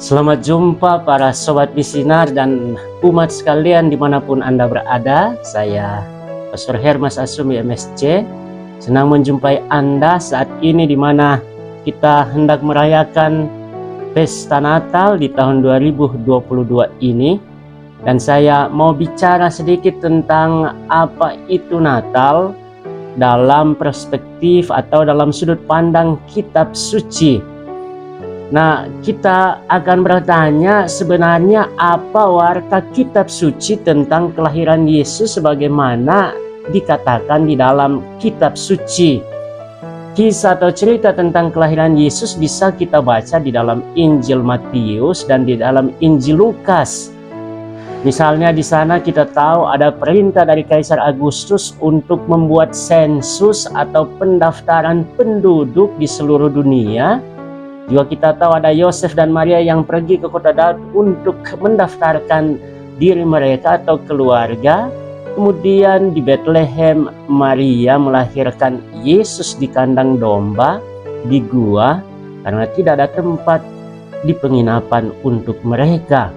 Selamat jumpa para sobat misinar dan umat sekalian dimanapun Anda berada. Saya Pastor Hermas Asumi MSC. Senang menjumpai Anda saat ini di mana kita hendak merayakan pesta Natal di tahun 2022 ini. Dan saya mau bicara sedikit tentang apa itu Natal dalam perspektif atau dalam sudut pandang kitab suci. Nah, kita akan bertanya sebenarnya apa warta kitab suci tentang kelahiran Yesus sebagaimana dikatakan di dalam kitab suci. Kisah atau cerita tentang kelahiran Yesus bisa kita baca di dalam Injil Matius dan di dalam Injil Lukas. Misalnya di sana kita tahu ada perintah dari Kaisar Agustus untuk membuat sensus atau pendaftaran penduduk di seluruh dunia. Juga kita tahu ada Yosef dan Maria yang pergi ke kota Daud untuk mendaftarkan diri mereka atau keluarga. Kemudian di Bethlehem Maria melahirkan Yesus di kandang domba di gua karena tidak ada tempat di penginapan untuk mereka.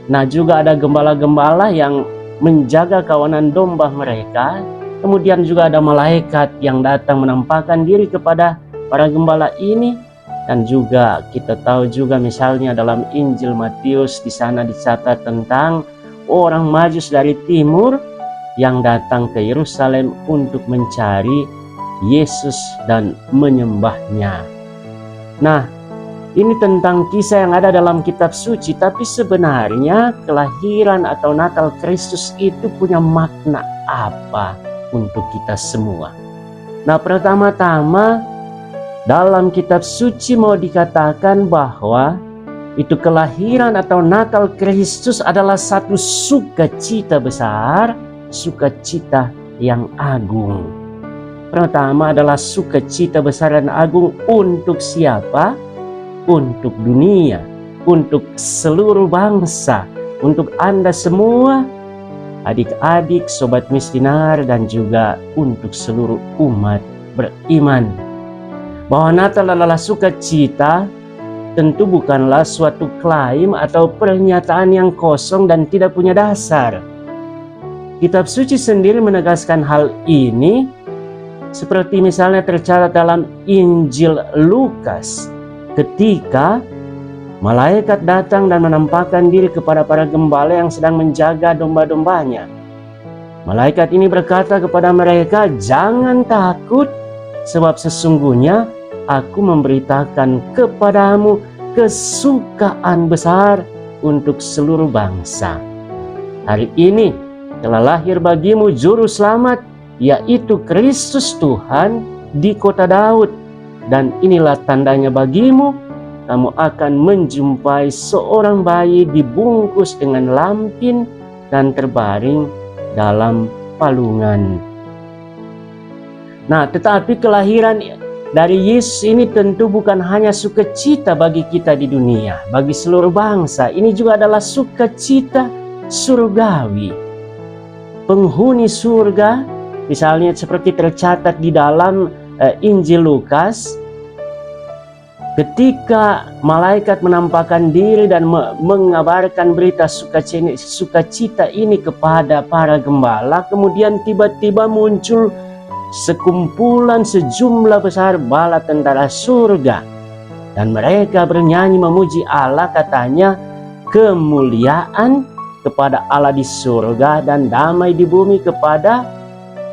Nah, juga ada gembala-gembala yang menjaga kawanan domba mereka. Kemudian juga ada malaikat yang datang menampakkan diri kepada para gembala ini. Dan juga kita tahu juga misalnya dalam Injil Matius di sana dicatat tentang orang Majus dari timur yang datang ke Yerusalem untuk mencari Yesus dan menyembahnya. Nah, ini tentang kisah yang ada dalam kitab suci, tapi sebenarnya kelahiran atau Natal Kristus itu punya makna apa untuk kita semua? Nah, pertama-tama dalam kitab suci mau dikatakan bahwa itu kelahiran atau Natal Kristus adalah satu sukacita besar, sukacita yang agung. Pertama adalah sukacita besar dan agung untuk siapa? Untuk dunia, untuk seluruh bangsa, untuk Anda semua, adik-adik, sobat misinar, dan juga untuk seluruh umat beriman. Bahwa Natal adalah sukacita tentu bukanlah suatu klaim atau pernyataan yang kosong dan tidak punya dasar. Kitab suci sendiri menegaskan hal ini seperti misalnya tercatat dalam Injil Lukas ketika malaikat datang dan menampakkan diri kepada para gembala yang sedang menjaga domba-dombanya. Malaikat ini berkata kepada mereka, "Jangan takut, sebab sesungguhnya aku memberitakan kepadamu kesukaan besar untuk seluruh bangsa. Hari ini telah lahir bagimu juru selamat, yaitu Kristus Tuhan di kota Daud. Dan inilah tandanya bagimu, kamu akan menjumpai seorang bayi dibungkus dengan lampin dan terbaring dalam palungan." Nah, tetapi kelahiran dari Yesus ini tentu bukan hanya sukacita bagi kita di dunia, bagi seluruh bangsa. Ini juga adalah sukacita surgawi. Penghuni surga, misalnya seperti tercatat di dalam Injil Lukas, ketika malaikat menampakkan diri dan mengabarkan berita sukacita ini kepada para gembala, kemudian tiba-tiba muncul sekumpulan sejumlah besar bala tentara surga dan mereka bernyanyi memuji Allah, katanya kemuliaan kepada Allah di surga dan damai di bumi kepada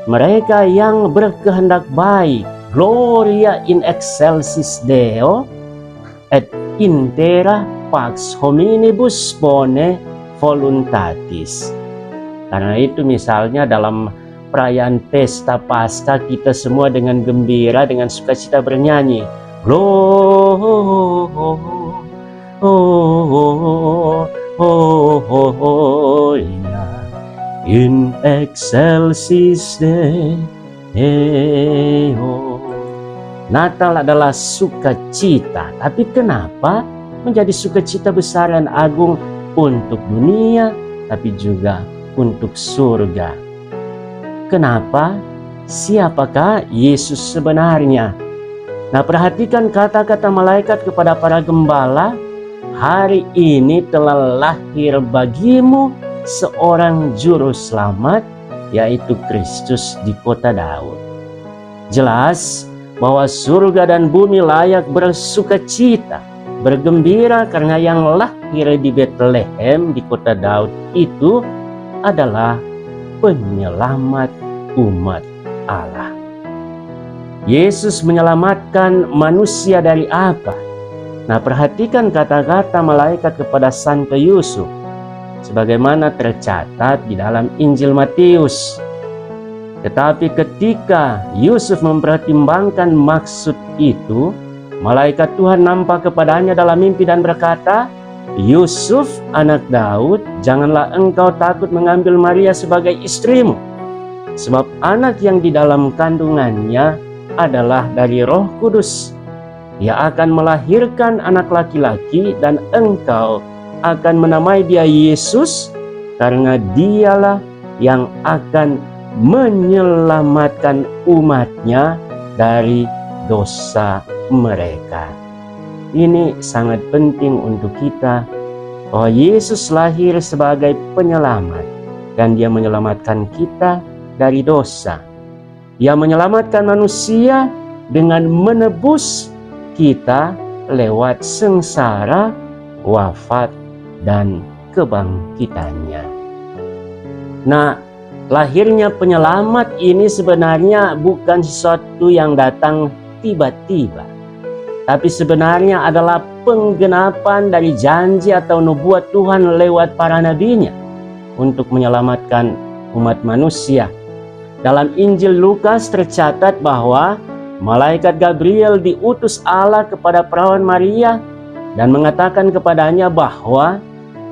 mereka yang berkehendak baik. Gloria in excelsis Deo et in terra pax hominibus bone voluntatis. Karena itu misalnya dalam perayaan pesta Paskah kita semua dengan gembira, dengan sukacita bernyanyi Gloria in excelsis Deo. Natal adalah sukacita, tapi kenapa menjadi sukacita besar dan agung untuk dunia, tapi juga untuk surga? Kenapa? Siapakah Yesus sebenarnya? Nah, perhatikan kata-kata malaikat kepada para gembala hari ini telah lahir bagimu seorang juru selamat, yaitu Kristus di kota Daud. Jelas bahwa surga dan bumi layak bersukacita, bergembira karena yang lahir di Betlehem di kota Daud itu adalah penyelamat umat Allah. Yesus menyelamatkan manusia dari apa? Nah, perhatikan kata-kata malaikat kepada Santo Yusuf sebagaimana tercatat di dalam Injil Matius. Tetapi ketika Yusuf mempertimbangkan maksud itu, malaikat Tuhan nampak kepadanya dalam mimpi dan berkata, "Yusuf, anak Daud, janganlah engkau takut mengambil Maria sebagai istrimu, sebab anak yang di dalam kandungannya adalah dari Roh Kudus. Ia akan melahirkan anak laki-laki dan engkau akan menamai dia Yesus, karena dialah yang akan menyelamatkan umatnya dari dosa mereka." Ini sangat penting untuk kita, bahwa Yesus lahir sebagai penyelamat dan dia menyelamatkan kita dari dosa. Dia menyelamatkan manusia dengan menebus kita lewat sengsara, wafat, dan kebangkitannya. Nah, lahirnya penyelamat ini sebenarnya bukan sesuatu yang datang tiba-tiba, tapi sebenarnya adalah penggenapan dari janji atau nubuat Tuhan lewat para nabinya untuk menyelamatkan umat manusia. Dalam Injil Lukas tercatat bahwa malaikat Gabriel diutus Allah kepada perawan Maria dan mengatakan kepadanya bahwa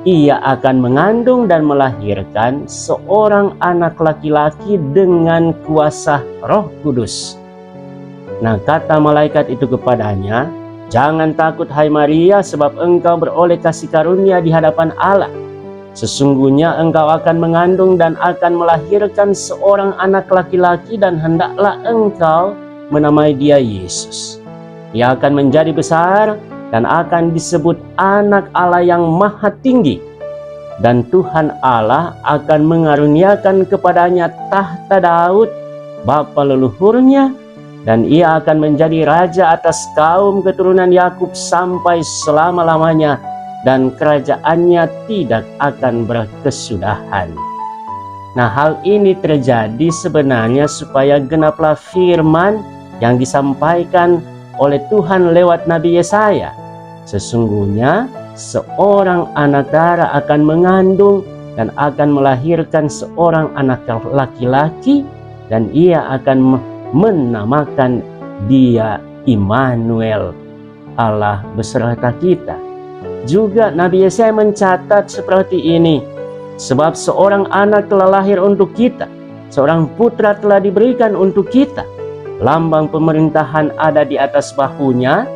ia akan mengandung dan melahirkan seorang anak laki-laki dengan kuasa Roh Kudus. Nah, kata malaikat itu kepadanya, "Jangan takut hai Maria, sebab engkau beroleh kasih karunia di hadapan Allah. Sesungguhnya engkau akan mengandung dan akan melahirkan seorang anak laki-laki dan hendaklah engkau menamai dia Yesus. Ia akan menjadi besar dan akan disebut anak Allah yang maha tinggi. Dan Tuhan Allah akan mengaruniakan kepadanya tahta Daud, bapa leluhurnya, dan ia akan menjadi raja atas kaum keturunan Yakub sampai selama-lamanya, dan kerajaannya tidak akan berkesudahan." Nah, hal ini terjadi sebenarnya supaya genaplah firman yang disampaikan oleh Tuhan lewat Nabi Yesaya. Sesungguhnya seorang anak darah akan mengandung dan akan melahirkan seorang anak laki-laki, dan ia akan menamakan dia Immanuel, Allah beserta kita. Juga Nabi Yesaya mencatat seperti ini, "Sebab seorang anak telah lahir untuk kita, seorang putra telah diberikan untuk kita. Lambang pemerintahan ada di atas bahunya,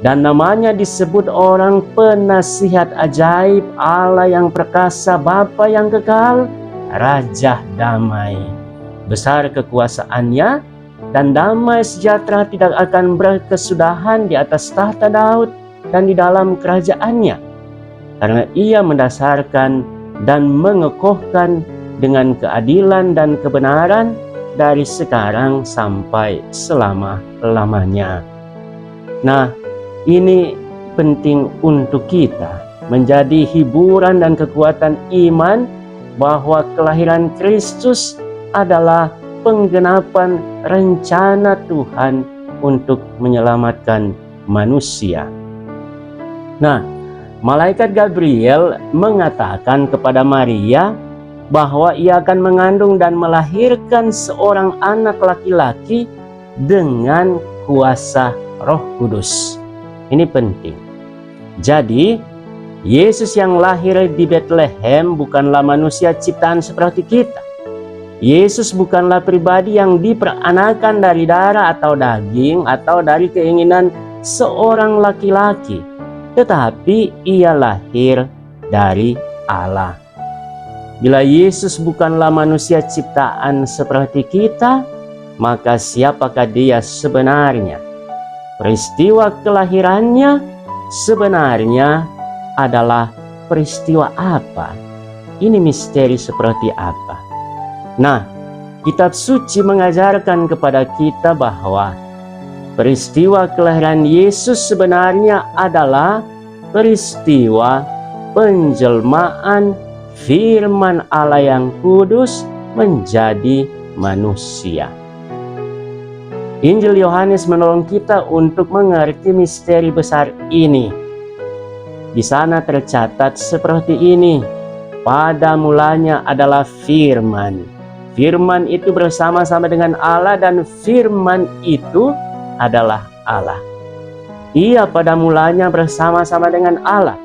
dan namanya disebut orang penasihat ajaib, Allah yang perkasa, Bapa yang kekal, Raja damai. Besar kekuasaannya, dan damai sejahtera tidak akan berkesudahan di atas tahta Daud dan di dalam kerajaannya, karena ia mendasarkan dan mengekohkan dengan keadilan dan kebenaran dari sekarang sampai selama-lamanya." Nah, ini penting untuk kita menjadi hiburan dan kekuatan iman bahwa kelahiran Kristus adalah penggenapan rencana Tuhan untuk menyelamatkan manusia. Nah, malaikat Gabriel mengatakan kepada Maria bahwa ia akan mengandung dan melahirkan seorang anak laki-laki dengan kuasa Roh Kudus. Ini penting. Jadi, Yesus yang lahir di Betlehem bukanlah manusia ciptaan seperti kita. Yesus bukanlah pribadi yang diperanakan dari darah atau daging atau dari keinginan seorang laki-laki, tetapi ia lahir dari Allah. Bila Yesus bukanlah manusia ciptaan seperti kita, maka siapakah dia sebenarnya? Peristiwa kelahirannya sebenarnya adalah peristiwa apa? Ini misteri seperti apa? Nah, kitab suci mengajarkan kepada kita bahwa peristiwa kelahiran Yesus sebenarnya adalah peristiwa penjelmaan firman Allah yang kudus menjadi manusia. Injil Yohanes menolong kita untuk mengerti misteri besar ini. Di sana tercatat seperti ini: pada mulanya adalah firman. Firman itu bersama-sama dengan Allah dan firman itu adalah Allah. Ia pada mulanya bersama-sama dengan Allah.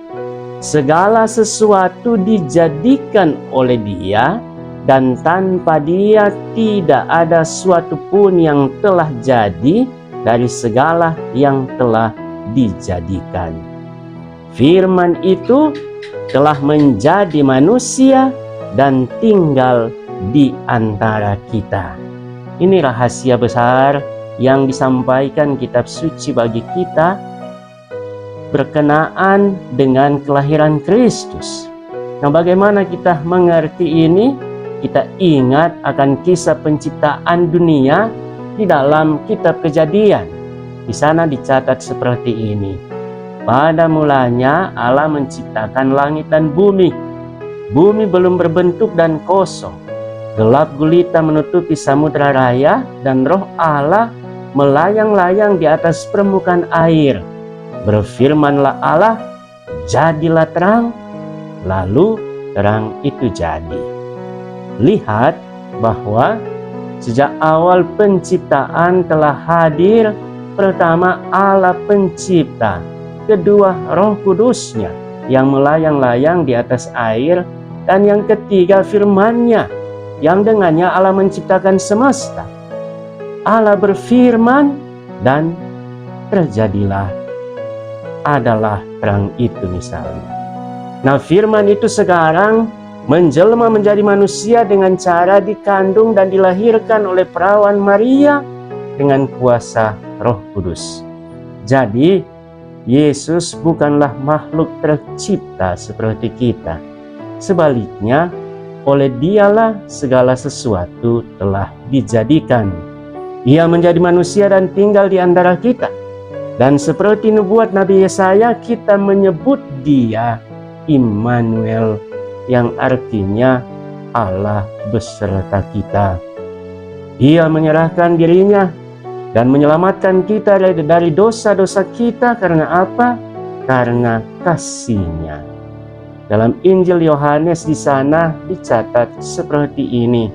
Segala sesuatu dijadikan oleh Dia, dan tanpa Dia tidak ada suatu pun yang telah jadi dari segala yang telah dijadikan. Firman itu telah menjadi manusia dan tinggal di antara kita. Ini rahasia besar yang disampaikan kitab suci bagi kita berkenaan dengan kelahiran Kristus. Nah, bagaimana kita mengerti ini? Kita ingat akan kisah penciptaan dunia di dalam kitab Kejadian. Di sana dicatat seperti ini: pada mulanya Allah menciptakan langit dan bumi. Bumi belum berbentuk dan kosong. Gelap gulita menutupi samudra raya, dan roh Allah melayang-layang di atas permukaan air. Berfirmanlah Allah, jadilah terang, lalu terang itu jadi. Lihat bahwa sejak awal penciptaan telah hadir, pertama Allah pencipta, kedua Roh Kudusnya yang melayang-layang di atas air, dan yang ketiga firman-Nya yang dengannya Allah menciptakan semesta. Allah berfirman dan terjadilah, adalah terang itu misalnya. Nah, firman itu sekarang menjelma menjadi manusia dengan cara dikandung dan dilahirkan oleh perawan Maria dengan kuasa Roh Kudus. Jadi, Yesus bukanlah makhluk tercipta seperti kita. Sebaliknya, oleh Dialah segala sesuatu telah dijadikan. Ia menjadi manusia dan tinggal di antara kita. Dan seperti nubuat Nabi Yesaya, kita menyebut Dia Immanuel, yang artinya Allah beserta kita. Ia menyerahkan dirinya dan menyelamatkan kita dari dosa-dosa kita. Karena apa? Karena kasih-Nya. Dalam Injil Yohanes di sana dicatat seperti ini: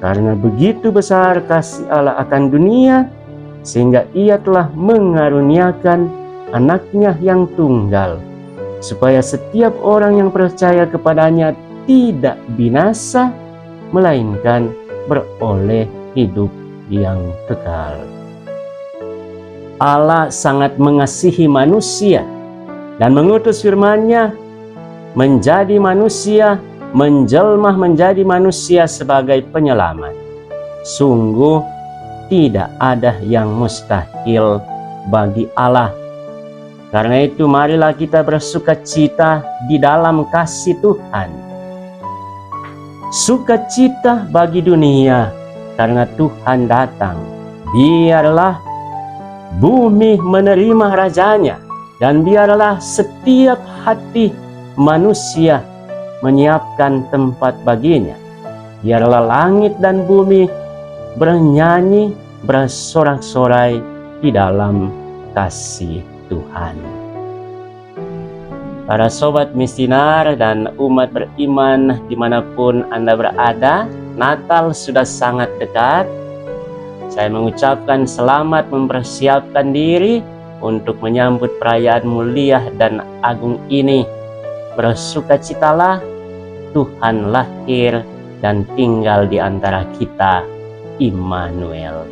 karena begitu besar kasih Allah akan dunia, sehingga Ia telah mengaruniakan Anak-Nya yang tunggal, supaya setiap orang yang percaya kepadanya tidak binasa, melainkan beroleh hidup yang kekal. Allah sangat mengasihi manusia dan mengutus firman-Nya menjadi manusia, menjelma menjadi manusia sebagai penyelamat. Sungguh tidak ada yang mustahil bagi Allah. Karena itu marilah kita bersukacita di dalam kasih Tuhan. Sukacita bagi dunia karena Tuhan datang. Biarlah bumi menerima rajanya, dan biarlah setiap hati manusia menyiapkan tempat baginya. Biarlah langit dan bumi bernyanyi, bersorak-sorai di dalam kasih Tuhan. Para sobat misinar dan umat beriman dimanapun Anda berada, Natal sudah sangat dekat. Saya mengucapkan selamat mempersiapkan diri untuk menyambut perayaan mulia dan agung ini. Bersukacitalah, Tuhan lahir dan tinggal di antara kita, Immanuel.